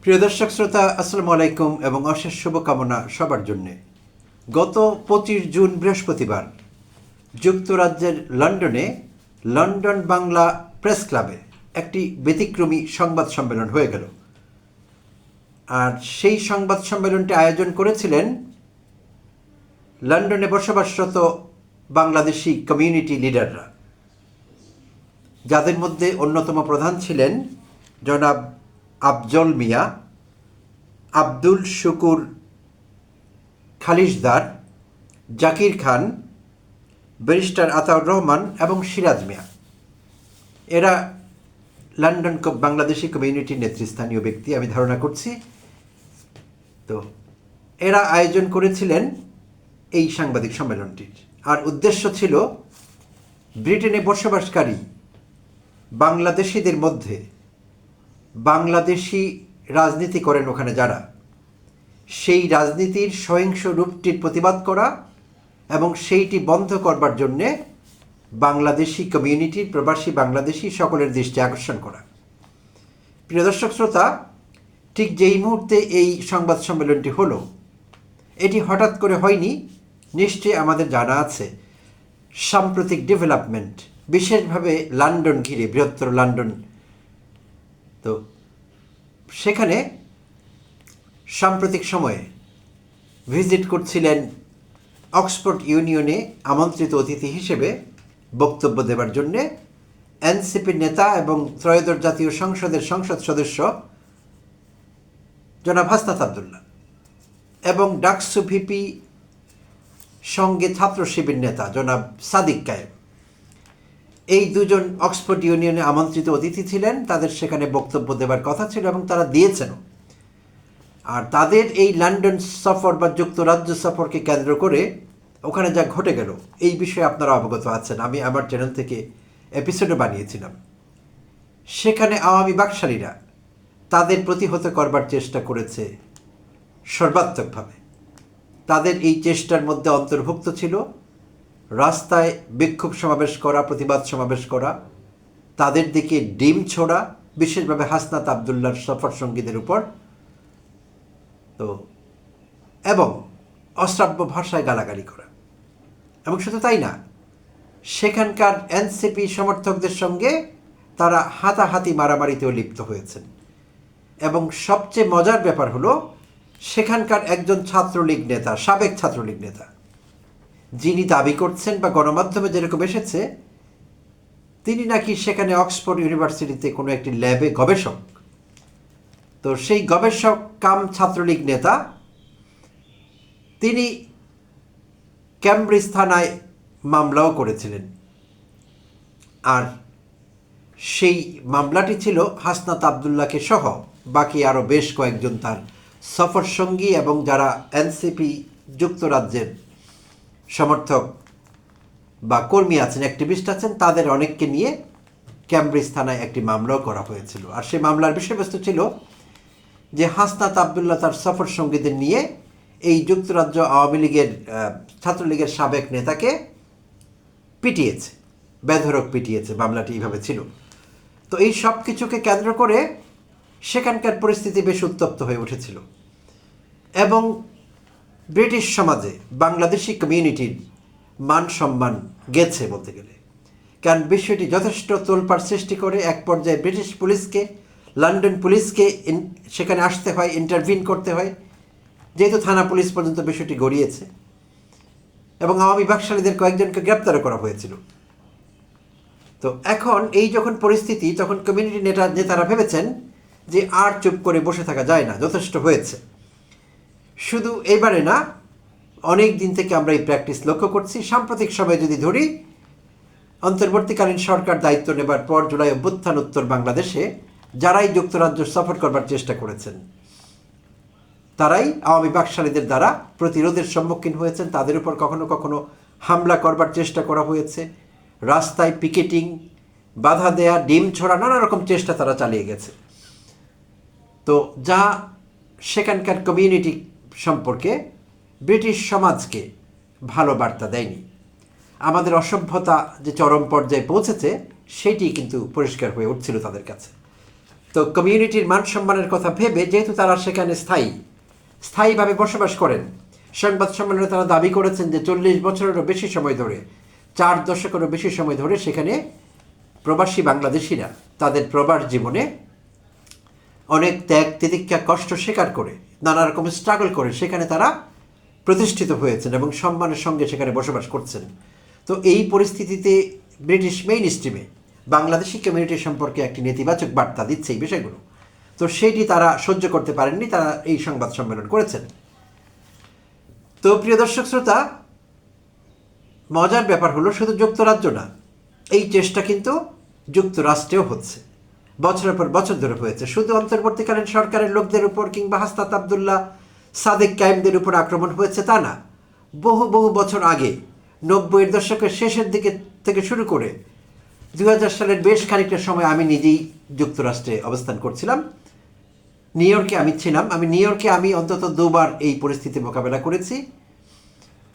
প্রিয় দর্শক শ্রোতা, আসসালামু আলাইকুম এবং অশেষ শুভকামনা সবার জন্যে। গত 25 জুন বৃহস্পতিবার যুক্তরাজ্যের লন্ডনে লন্ডন বাংলা প্রেস ক্লাবে একটি ব্যতিক্রমী সংবাদ সম্মেলন হয়ে গেল। আর সেই সংবাদ সম্মেলনটি আয়োজন করেছিলেন লন্ডনে বসবাসরত বাংলাদেশি কমিউনিটি লিডাররা, যাদের মধ্যে অন্যতম প্রধান ছিলেন জনাব আফজল মিয়া, আব্দুল শুকুর খালিশদার, জাকির খান, ব্যারিস্টার আতাউর রহমান এবং সিরাজ মিয়া। এরা লন্ডন বাংলাদেশি কমিউনিটির নেতৃস্থানীয় ব্যক্তি আমি ধারণা করছি। তো এরা আয়োজন করেছিলেন এই সাংবাদিক সম্মেলনটির। আর উদ্দেশ্য ছিল ব্রিটেনে বসবাসকারী বাংলাদেশিদের মধ্যে বাংলাদেশি রাজনীতি করেন ওখানে যারা, সেই রাজনীতির সহিংস রূপটির প্রতিবাদ করা এবং সেইটি বন্ধ করবার জন্যে বাংলাদেশি কমিউনিটির, প্রবাসী বাংলাদেশি সকলের দৃষ্টি আকর্ষণ করা। প্রিয় দর্শক শ্রোতা, ঠিক যেই মুহূর্তে এই সংবাদ সম্মেলনটি হলো, এটি হঠাৎ করে হয়নি। নিশ্চয়ই আমাদের জানা আছে সাম্প্রতিক ডেভেলপমেন্ট, বিশেষভাবে লন্ডন ঘিরে, বৃহত্তর লন্ডন। তো সেখানে সাম্প্রতিক সময়ে ভিজিট করছিলেন অক্সফোর্ড ইউনিয়নে আমন্ত্রিত অতিথি হিসেবে বক্তব্য দেবার জন্যে এনসিপির নেতা এবং ত্রয়োদশ জাতীয় সংসদের সংসদ সদস্য জনাব হাসনাত আবদুল্লাহ এবং ডাকসু ভিপি সঙ্গে ছাত্র শিবির নেতা জনাব সাদিক কায়েম। এই দুজন অক্সফোর্ড ইউনিয়নে আমন্ত্রিত অতিথি ছিলেন, তাদের সেখানে বক্তব্য দেবার কথা ছিল এবং তারা দিয়েছেনও। আর তাদের এই লন্ডন সফর বা যুক্তরাজ্য সফরকে কেন্দ্র করে ওখানে যা ঘটে গেল, এই বিষয়ে আপনারা অবগত আছেন। আমি আমার চ্যানেল থেকে এপিসোডও বানিয়েছিলাম। সেখানে আওয়ামী বাকশালীরা তাদের প্রতিহত করবার চেষ্টা করেছে সর্বাত্মকভাবে। তাদের এই চেষ্টার মধ্যে অন্তর্ভুক্ত ছিল রাস্তায় বিক্ষোভ সমাবেশ করা, প্রতিবাদ সমাবেশ করা, তাদের দিকে ডিম ছোড়া, বিশেষভাবে হাসনাত আবদুল্লাহর সফর সঙ্গীদের উপর, তো এবং অশ্রাব্য ভাষায় গালাগালি করা। এবং শুধু তাই না, সেখানকার এনসিপি সমর্থকদের সঙ্গে তারা হাতাহাতি মারামারিতেও লিপ্ত হয়েছেন। এবং সবচেয়ে মজার ব্যাপার হলো, সেখানকার একজন ছাত্রলীগ নেতা, সাবেক ছাত্রলীগ নেতা, যিনি দাবি করছেন বা গণমাধ্যমে যেরকম এসেছে, তিনি নাকি সেখানে অক্সফোর্ড ইউনিভার্সিটিতে কোনো একটি ল্যাবে গবেষক। তো সেই গবেষক কাম ছাত্রলীগ নেতা তিনি ক্যামব্রিজ থানায় মামলাও করেছিলেন। আর সেই মামলাটি ছিল হাসনাত আবদুল্লাহকে সহ বাকি আরও বেশ কয়েকজন তার সফর সঙ্গী এবং যারা এনসিপি যুক্তরাজ্যের সমর্থক বা কর্মী আছেন, অ্যাক্টিভিস্ট আছেন, তাদের অনেককে নিয়ে ক্যামব্রিজ থানায় একটি মামলাও করা হয়েছিল। আর সেই মামলার বিষয়বস্তু ছিল যে হাসনাত আবদুল্লাহ তার সফর সঙ্গীদের নিয়ে এই যুক্তরাজ্য আওয়ামী লীগের, ছাত্রলীগের সাবেক নেতাকে পিটিয়েছে, বেধড়ক পিটিয়েছে। মামলাটি এইভাবে ছিল। তো এই সব কিছুকে কেন্দ্র করে সেখানকার পরিস্থিতি বেশ উত্তপ্ত হয়ে উঠেছিল এবং ব্রিটিশ সমাজে বাংলাদেশি কমিউনিটির মান সম্মান গেছে বলতে গেলে। কারণ বিষয়টি যথেষ্ট তোলপাড় সৃষ্টি করে এক পর্যায়ে ব্রিটিশ পুলিশকে, লন্ডন পুলিশকে সেখানে আসতে হয়, ইন্টারভিন করতে হয়, যেহেতু থানা পুলিশ পর্যন্ত বিষয়টি গড়িয়েছে। এবং আওয়ামী বাকশালীদের কয়েকজনকে গ্রেপ্তারও করা হয়েছিল। তো এখন এই যখন পরিস্থিতি, তখন কমিউনিটি নেতারা ভেবেছেন যে আর চুপ করে বসে থাকা যায় না, যথেষ্ট হয়েছে। শুধু এবারে না, অনেক দিন থেকে আমরা এই প্র্যাকটিস লক্ষ্য করছি। সাম্প্রতিক সময় যদি ধরি, অন্তর্বর্তীকালীন সরকার দায়িত্ব নেবার পর জুলাই অভ্যুত্থান উত্তর বাংলাদেশে যারাই যুক্তরাজ্য সফর করবার চেষ্টা করেছেন, তারাই আওয়ামী বাকশালীদের দ্বারা প্রতিরোধের সম্মুখীন হয়েছেন। তাদের উপর কখনো কখনো হামলা করবার চেষ্টা করা হয়েছে, রাস্তায় পিকেটিং, বাধা দেয়া, ডিম ছোড়া, নানা রকম চেষ্টা তারা চালিয়ে গেছে। তো যা সেখানকার কমিউনিটি সম্পর্কে ব্রিটিশ সমাজকে ভালো বার্তা দেয়নি। আমাদের অসভ্যতা যে চরম পর্যায়ে পৌঁছেছে সেটি কিন্তু পরিষ্কার হয়ে উঠছিল তাদের কাছে। তো কমিউনিটির মান সম্মানের কথা ভেবে, যেহেতু তারা সেখানে স্থায়ীভাবে বসবাস করেন, সংবাদ সম্মেলনে তারা দাবি করেছেন যে 40 বছরেরও বেশি সময় ধরে, 4 দশকেরও বেশি সময় ধরে সেখানে প্রবাসী বাংলাদেশিরা তাদের প্রবাস জীবনে অনেক ত্যাগ তিতিক্ষা কষ্ট স্বীকার করে, নানা রকম স্ট্রাগল করে সেখানে তারা প্রতিষ্ঠিত হয়েছেন এবং সম্মানের সঙ্গে সেখানে বসবাস করছেন। তো এই পরিস্থিতিতে ব্রিটিশ মেইন স্ট্রিমে বাংলাদেশি কমিউনিটি সম্পর্কে একটি নেতিবাচক বার্তা দিচ্ছে এই বিষয়গুলো। তো সেইটি তারা সহ্য করতে পারেননি, তারা এই সংবাদ সম্মেলন করেছেন। তো প্রিয় দর্শক শ্রোতা, মজার ব্যাপার হলো শুধু যুক্তরাজ্য না, এই চেষ্টা কিন্তু যুক্তরাষ্ট্রেও হচ্ছে, বছরের পর বছর ধরে হয়েছে। শুধু অন্তর্বর্তীকালীন সরকারের লোকদের উপর কিংবা হাসনাত আবদুল্লাহ, সাদেক কায়েমদের উপর আক্রমণ হয়েছে তা না, বহু বহু বছর আগে 90-এর দশকের শেষের দিকে থেকে শুরু করে 2000 সালের বেশ খানিকটা সময় আমি নিজেই যুক্তরাষ্ট্রে অবস্থান করছিলাম। নিউ ইয়র্কে আমি ছিলাম। নিউ ইয়র্কে আমি অন্তত 2বার এই পরিস্থিতি মোকাবেলা করেছি,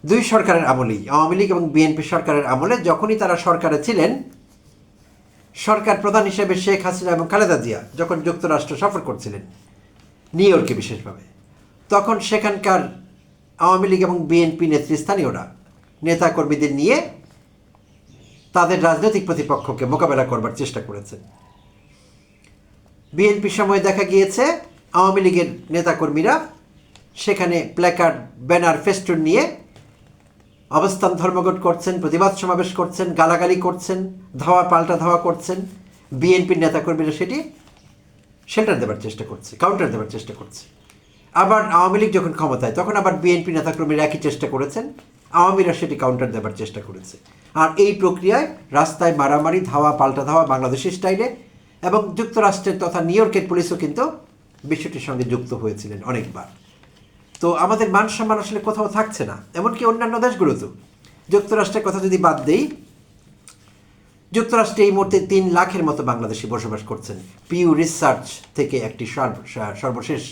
2 সরকারের আমলেই, আওয়ামী লীগ এবং বিএনপি সরকারের আমলে। যখনই তারা সরকারে ছিলেন, সরকার প্রধান হিসেবে শেখ হাসিনা এবং খালেদা জিয়া যখন যুক্তরাষ্ট্র সফর করছিলেন, নিউ ইয়র্কে বিশেষভাবে, তখন সেখানকার আওয়ামী লীগ এবং বিএনপি নেতৃস্থানীয়রা নেতাকর্মীদের নিয়ে তাদের রাজনৈতিক প্রতিপক্ষকে মোকাবেলা করবার চেষ্টা করেছেন। বিএনপির সময় দেখা গিয়েছে আওয়ামী লীগের নেতাকর্মীরা সেখানে প্ল্যাকার্ড, ব্যানার, ফেস্টুন নিয়ে অবস্থান ধর্মঘট করছেন, প্রতিবাদ সমাবেশ করছেন, গালাগালি করছেন, ধাওয়া পাল্টা ধাওয়া করছেন। বিএনপির নেতাকর্মীরা সেটি শেল্টার দেওয়ার চেষ্টা করছে, কাউন্টার দেওয়ার চেষ্টা করছে। আবার আওয়ামী লীগ যখন ক্ষমতায়, তখন আবার বিএনপি নেতাকর্মীরা একই চেষ্টা করেছেন, আওয়ামীরা সেটি কাউন্টার দেওয়ার চেষ্টা করেছে। আর এই প্রক্রিয়ায় রাস্তায় মারামারি, ধাওয়া পাল্টা ধাওয়া বাংলাদেশি স্টাইলে, এবং যুক্তরাষ্ট্রের তথা নিউ ইয়র্কের পুলিশও কিন্তু বিষয়টির সঙ্গে যুক্ত হয়েছিলেন অনেকবার। তো আমাদের মান সম্মান আসলে কোথাও থাকছে না, এমনকি অন্যান্য দেশগুলোতেও। যুক্তরাষ্ট্রের কথা যদি বাদ দেই, যুক্তরাষ্ট্রে এই মুহূর্তে 3 লাখের মতো বাংলাদেশি বসবাস করছেন। পিউ রিসার্চ থেকে একটি সর্বশেষ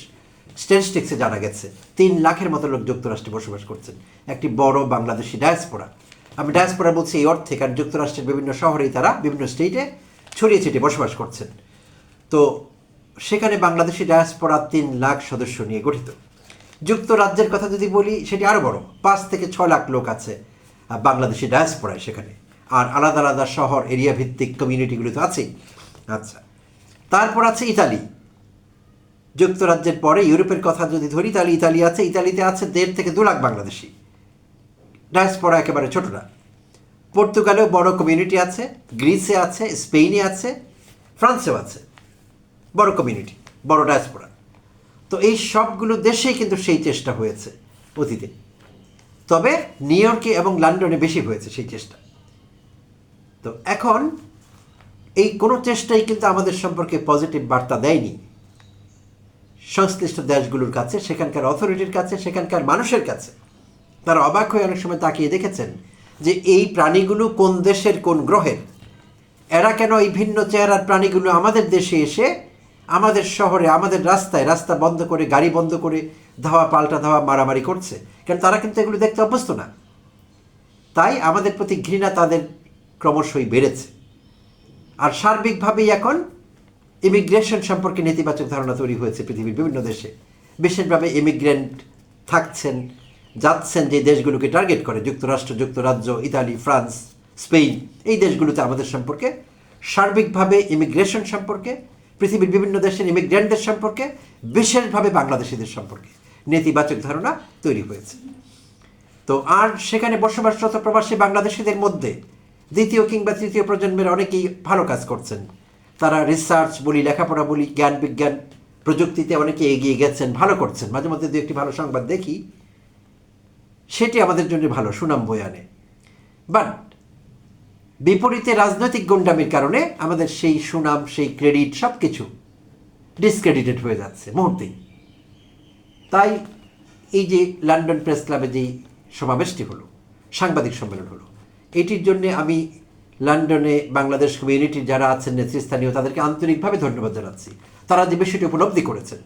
স্ট্যাটিস্টিক্সে জানা গেছে 3 লাখের মতো লোক যুক্তরাষ্ট্রে বসবাস করছেন, একটি বড় বাংলাদেশি ডায়াসপোরা। আমি ডায়াসপোরা বলছি এই অর্থে, কারণ যুক্তরাষ্ট্রের বিভিন্ন শহরেই তারা বিভিন্ন স্টেটে ছড়িয়ে ছিটিয়ে বসবাস করছেন। তো সেখানে বাংলাদেশি ডায়াসপোরা 3 লাখ সদস্য নিয়ে গঠিত। যুক্তরাজ্যের কথা যদি বলি, সেটি আরও বড়, 5 থেকে 6 লাখ লোক আছে বাংলাদেশি ডায়াসপোরায় সেখানে। আর আলাদা আলাদা শহর, এরিয়া ভিত্তিক কমিউনিটিগুলো তো আছেই। আচ্ছা, তারপর আছে ইতালি। যুক্তরাজ্যের পরে ইউরোপের কথা যদি ধরি, তাহলে ইতালি আছে। ইতালিতে আছে 1.5 থেকে 2 লাখ বাংলাদেশি ডায়াসপোরা, একেবারে ছোট না। পর্তুগালেও বড় কমিউনিটি আছে, গ্রিসে আছে, স্পেনে আছে, ফ্রান্সেও আছে বড় কমিউনিটি, বড় ডায়াসপোরা। তো এই সবগুলো দেশেই কিন্তু সেই চেষ্টা হয়েছে অতীতে, তবে নিউ ইয়র্কে এবং লন্ডনে বেশি হয়েছে সেই চেষ্টা। তো এখন এই কোনো চেষ্টাই কিন্তু আমাদের সম্পর্কে পজিটিভ বার্তা দেয়নি সংশ্লিষ্ট দেশগুলোর কাছে, সেখানকার অথরিটির কাছে, সেখানকার মানুষের কাছে। তারা অবাক হয়ে অনেক সময় তাকিয়ে দেখেছেন যে এই প্রাণীগুলো কোন দেশের, কোন গ্রহের, এরা কেন এই ভিন্ন চেহারার প্রাণীগুলো আমাদের দেশে এসে আমাদের শহরে, আমাদের রাস্তায়, রাস্তা বন্ধ করে, গাড়ি বন্ধ করে ধাওয়া পাল্টা ধাওয়া মারামারি করছে। কারণ তারা কিন্তু এগুলো দেখতে অভ্যস্ত না, তাই আমাদের প্রতি ঘৃণা তাদের ক্রমশই বেড়েছে। আর সার্বিকভাবেই এখন ইমিগ্রেশন সম্পর্কে নেতিবাচক ধারণা তৈরি হয়েছে পৃথিবীর বিভিন্ন দেশে। বিশেষভাবে ইমিগ্রেন্ট থাকছেন, যাচ্ছেন যে দেশগুলোকে টার্গেট করে, যুক্তরাষ্ট্র, যুক্তরাজ্য, ইতালি, ফ্রান্স, স্পেন, এই দেশগুলোতে আমাদের সম্পর্কে সার্বিকভাবে ইমিগ্রেশন সম্পর্কে, পৃথিবীর বিভিন্ন দেশের ইমিগ্রেন্টদের সম্পর্কে, বিশেষভাবে বাংলাদেশিদের সম্পর্কে নেতিবাচক ধারণা তৈরি হয়েছে। তো আর সেখানে বসবাসরত প্রবাসী বাংলাদেশিদের মধ্যে 2য় কিংবা 3য় প্রজন্মের অনেকেই ভালো কাজ করছেন। তারা রিসার্চ বলি, লেখাপড়া বলি, জ্ঞান বিজ্ঞান, প্রযুক্তিতে অনেকে এগিয়ে গেছেন, ভালো করছেন। মাঝে মধ্যে 2-1টি ভালো সংবাদ দেখি, সেটি আমাদের জন্য ভালো, সুনাম বয়ে আনে। বাট বিপরীতে রাজনৈতিক গুন্ডামির কারণে আমাদের সেই সুনাম, সেই ক্রেডিট, সব কিছু ডিসক্রেডিটেড হয়ে যাচ্ছে মুহূর্তেই। তাই এই যে লন্ডন প্রেস ক্লাবে যেই সমাবেশটি হলো, সাংবাদিক সম্মেলন হলো, এটির জন্যে আমি লন্ডনে বাংলাদেশ কমিউনিটির যারা আছেন নেতৃস্থানীয়, তাদেরকে আন্তরিকভাবে ধন্যবাদ জানাচ্ছি। তারা যে বিষয়টি উপলব্ধি করেছেন,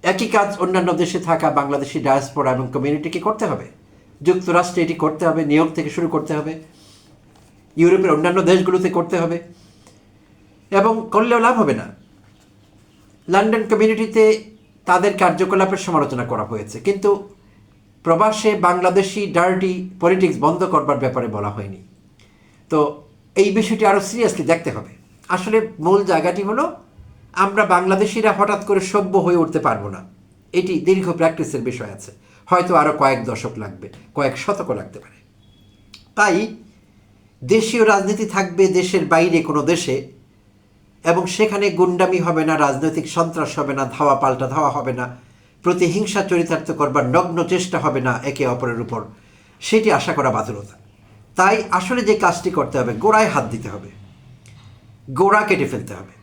একই কাজ অন্যান্য দেশে থাকা বাংলাদেশি ডায়াসপোরা এবং কমিউনিটিকে করতে হবে। যুক্তরাষ্ট্রে এটি করতে হবে, নিউ ইয়র্ক থেকে শুরু করতে হবে, ইউরোপের অন্যান্য দেশগুলোতে করতে হবে, এবং করলেও লাভ হবে না। লন্ডন কমিউনিটিতে তাদের কার্যকলাপের সমালোচনা করা হয়েছে, কিন্তু প্রবাসে বাংলাদেশি ডার্টি পলিটিক্স বন্ধ করবার ব্যাপারে বলা হয়নি। তো এই বিষয়টি আরও সিরিয়াসলি দেখতে হবে। আসলে মূল জায়গাটি হলো, আমরা বাংলাদেশিরা হঠাৎ করে সভ্য হয়ে উঠতে পারবো না। এটি দীর্ঘ প্র্যাকটিসের বিষয় আছে, হয়তো আরও কয়েক দশক লাগবে, কয়েক শতকও লাগতে পারে। তাই দেশীয় রাজনীতি থাকবে দেশের বাইরে কোনো দেশে, এবং সেখানে গুন্ডামি হবে না, রাজনৈতিক সন্ত্রাস হবে না, ধাওয়া পাল্টা ধাওয়া হবে না, প্রতিহিংসা চরিতার্থ করবার নগ্ন চেষ্টা হবে না একে অপরের উপর, সেটি আশা করা বাতুলতা। তাই আসলে যে কাজটি করতে হবে, গোড়ায় হাত দিতে হবে, গোড়া কেটে ফেলতে হবে।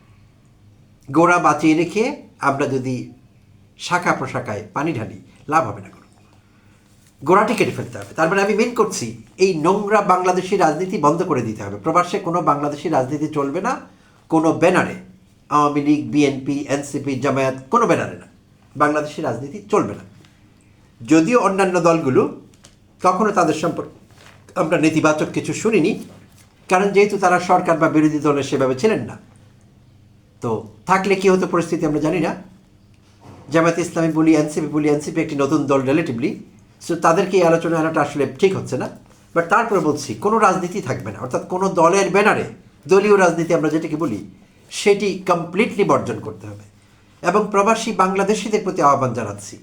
গোড়া বাঁচিয়ে রেখে আমরা যদি শাখা প্রশাখায় পানি ঢালি, লাভ হবে না। গোড়াটি কেটে ফেলতে হবে। তার মানে আমি মেন করছি, এই নোংরা বাংলাদেশি রাজনীতি বন্ধ করে দিতে হবে। প্রবাসে কোনো বাংলাদেশি রাজনীতি চলবে না, কোনো ব্যানারে, আওয়ামী লীগ, বিএনপি, এনসিপি, জামায়াত, কোনো ব্যানারে না, বাংলাদেশি রাজনীতি চলবে না। যদিও অন্যান্য দলগুলো, কখনো তাদের সম্পর্কে আমরা নেতিবাচক কিছু শুনিনি, কারণ যেহেতু তারা সরকার বা বিরোধী দলের সেভাবে ছিলেন না। তো থাকলে কী হতো পরিস্থিতি আমরা জানি না। জামায়াত ইসলামী বলি, এনসিপি একটি নতুন দল রিলেটিভলি, সো তাদেরকে এই আলোচনা আনাটা আসলে ঠিক হচ্ছে না। বাট তারপরে বলছি, কোনো রাজনীতি থাকবে না, অর্থাৎ কোনো দলের ব্যানারে দলীয় রাজনীতি আমরা যেটাকে বলি, সেটি কমপ্লিটলি বর্জন করতে হবে। এবং প্রবাসী বাংলাদেশিদের প্রতি আহ্বান জানাচ্ছি,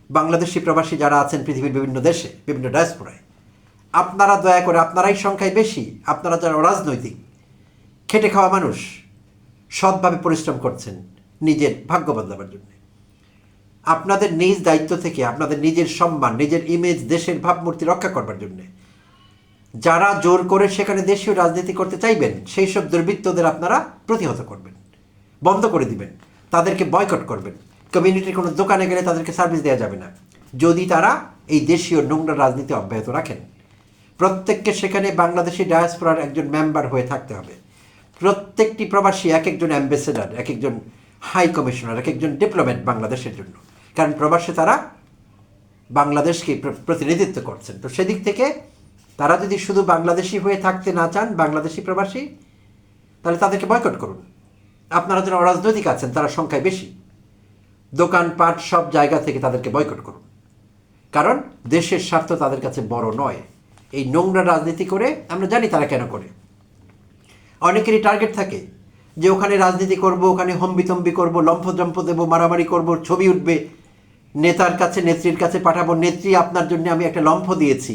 বাংলাদেশি প্রবাসী যারা আছেন পৃথিবীর বিভিন্ন দেশে, বিভিন্ন ডায়াসপোরায়, আপনারা দয়া করে, আপনারাই সংখ্যায় বেশি, আপনারা যারা অরাজনৈতিক খেটে খাওয়া মানুষ, সৎভাবে পরিশ্রম করছেন নিজের ভাগ্য বদলাবার জন্য, আপনাদের নিজ দায়িত্ব থেকে আপনাদের নিজের সম্মান, নিজের ইমেজ, দেশের ভাবমূর্তি রক্ষা করবার জন্যে যারা জোর করে সেখানে দেশীয় রাজনীতি করতে চাইবেন, সেই সব দুর্বৃত্তদের আপনারা প্রতিহত করবেন, বন্ধ করে দিবেন, তাদেরকে বয়কট করবেন। কমিউনিটির কোনো দোকানে গেলে তাদেরকে সার্ভিস দেওয়া যাবে না যদি তারা এই দেশীয় নোংরা রাজনীতি অব্যাহত রাখেন। প্রত্যেককে সেখানে বাংলাদেশি ডায়াসপোরার একজন মেম্বার হয়ে থাকতে হবে। প্রত্যেকটি প্রবাসী এক একজন অ্যাম্বাসেডার, এক একজন হাই কমিশনার, এক একজন ডিপ্লোম্যাট বাংলাদেশের জন্য, কারণ প্রবাসে তারা বাংলাদেশকে প্রতিনিধিত্ব করছেন। তো সেদিক থেকে তারা যদি শুধু বাংলাদেশি হয়ে থাকতে না চান, বাংলাদেশি প্রবাসী, তাহলে তাদেরকে বয়কট করুন। আপনারা যারা অরাজনৈতিক আছেন, তারা সংখ্যায় বেশি, দোকানপাট সব জায়গা থেকে তাদেরকে বয়কট করুন, কারণ দেশের স্বার্থ তাদের কাছে বড় নয়। এই নোংরা রাজনীতি করে আমরা জানি তারা কেন করে। অনেকেরই টার্গেট থাকে যে ওখানে রাজনীতি করব, ওখানে হম্বিতম্বি করব, লম্ফজম্প দেবো, মারামারি করব, ছবি উঠবে, নেতার কাছে, নেত্রীর কাছে পাঠাবো, নেত্রী আপনার জন্য আমি একটা লম্ফ দিয়েছি,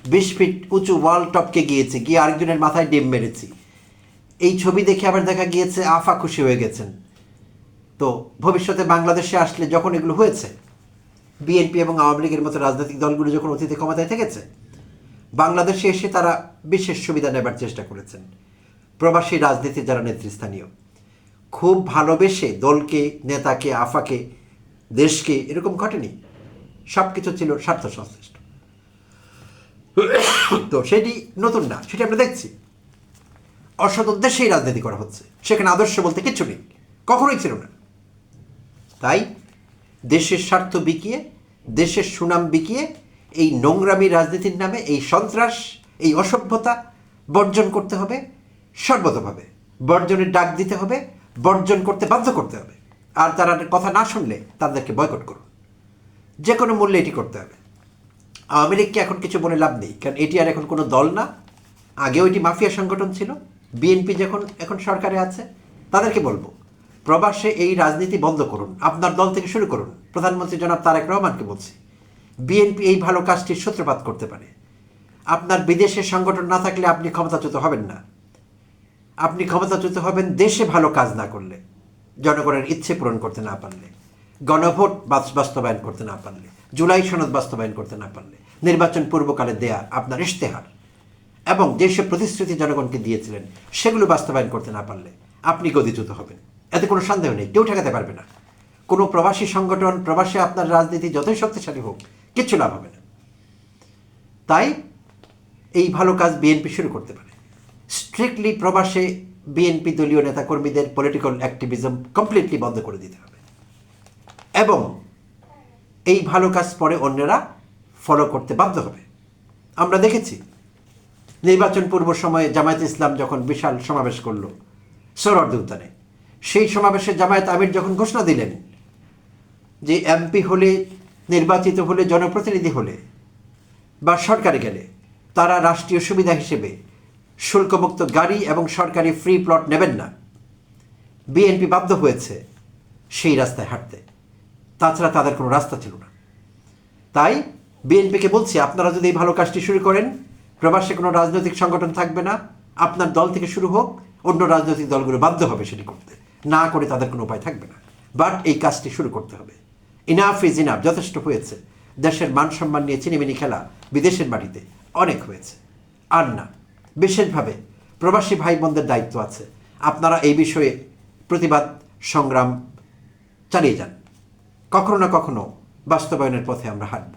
20 ফিট উঁচু ওয়াল টপকে গিয়েছে, গিয়ে আরেকজনের মাথায় ডিম মেরেছি, এই ছবি দেখে আবার দেখা গিয়েছে আফা খুশি হয়ে গেছেন। তো ভবিষ্যতে বাংলাদেশে আসলে যখন এগুলো হয়েছে, বিএনপি এবং আওয়ামী লীগের মতো রাজনৈতিক দলগুলো যখন অতীতে ক্ষমতায় থেকেছে, বাংলাদেশে এসে তারা বিশেষ সুবিধা নেবার চেষ্টা করেছেন। প্রবাসী রাজনীতির যারা নেতৃস্থানীয়, খুব ভালোবেসে দলকে, নেতাকে, আফাকে, দেশকে, এরকম ঘটেনি। সব কিছু ছিল স্বার্থ সংশ্লিষ্ট। তো সেটি নতুন না, সেটি আমরা দেখছি। অসৎ উদ্দেশ্যেই রাজনীতি করা হচ্ছে, সেখানে আদর্শ বলতে কিচ্ছু নেই, কখনোই ছিল না। তাই দেশের স্বার্থ বিকিয়ে, দেশের সুনাম বিকিয়ে এই নোংরামি রাজনীতির নামে এই সন্ত্রাস, এই অসভ্যতা বর্জন করতে হবে সর্বতভাবে। বর্জনের ডাক দিতে হবে, বর্জন করতে বাধ্য করতে হবে। আর তারা কথা না শুনলে তাদেরকে বয়কট করুন, যে কোনো মূল্যে এটি করতে হবে। আওয়ামী লীগকে এখন কিছু বলে লাভ নেই, কারণ এটি আর এখন কোনো দল না, আগেও এটি মাফিয়া সংগঠন ছিল। বিএনপি যখন এখন সরকারে আছে, তাদেরকে বলবো প্রবাসে এই রাজনীতি বন্ধ করুন, আপনার দল থেকে শুরু করুন। প্রধানমন্ত্রী জনাব তারেক রহমানকে বলছি, বিএনপি এই ভালো কাজটির সূত্রপাত করতে পারে। আপনার বিদেশের সংগঠন না থাকলে আপনি ক্ষমতাচ্যুত হবেন না। আপনি ক্ষমতাচ্যুত হবেন দেশে ভালো কাজ না করলে, জনগণের ইচ্ছে পূরণ করতে না পারলে, গণভোট বাস্তবায়ন করতে না পারলে, জুলাই সনদ বাস্তবায়ন করতে না পারলে, নির্বাচন পূর্বকালে দেয়া আপনার ইশতেহার এবং যেসব প্রতিশ্রুতি জনগণকে দিয়েছিলেন সেগুলো বাস্তবায়ন করতে না পারলে আপনি গদিচ্যুত হবেন, এতে কোনো সন্দেহ নেই। কেউ ঠেকাতে পারবে না। কোনো প্রবাসী সংগঠন, প্রবাসে আপনার রাজনীতি যতই শক্তিশালী হোক, কিচ্ছু লাভ হবে না। তাই এই ভালো কাজ বিএনপি শুরু করতে পারে। স্ট্রিক্টলি প্রবাসে বিএনপি দলীয় নেতাকর্মীদের পলিটিক্যাল অ্যাক্টিভিজম কমপ্লিটলি বন্ধ করে দিতে হবে, এবং এই ভালো কাজ পরে অন্যরা ফলো করতে বাধ্য হবে। আমরা দেখেছি নির্বাচন পূর্ব সময়ে জামায়াত ইসলাম যখন বিশাল সমাবেশ করলো সোহরাওয়ার্দী উদ্যানে, সেই সমাবেশে জামায়াত আমির যখন ঘোষণা দিলেন যে এমপি হলে, নির্বাচিত হলে, জনপ্রতিনিধি হলে বা সরকারে গেলে তারা রাষ্ট্রীয় সুবিধা হিসেবে শুল্কমুক্ত গাড়ি এবং সরকারি ফ্রি প্লট নেবেন না, বিএনপি বাধ্য হয়েছে সেই রাস্তায় হাঁটতে। তাছাড়া তাদের কোনো রাস্তা ছিল না। তাই বিএনপিকে বলছি, আপনারা যদি এই ভালো কাজটি শুরু করেন, প্রবাসে কোনো রাজনৈতিক সংগঠন থাকবে না, আপনার দল থেকে শুরু হোক, অন্য রাজনৈতিক দলগুলো বাধ্য হবে সেটি করতে, না করে তাদের কোনো উপায় থাকবে না। বাট এই কাজটি শুরু করতে হবে। ইনাফ ইজ ইনাফ, যথেষ্ট হয়েছে। দেশের মান সম্মান নিয়ে চিনিমিনি খেলা বিদেশের বাড়িতে অনেক হয়েছে, আর না। বিশেষভাবে প্রবাসী ভাই বোনদের দায়িত্ব আছে, আপনারা এই বিষয়ে প্রতিবাদ সংগ্রাম চালিয়ে যান। কখনো না কখনো বাস্তবায়নের পথে আমরা হাঁটব।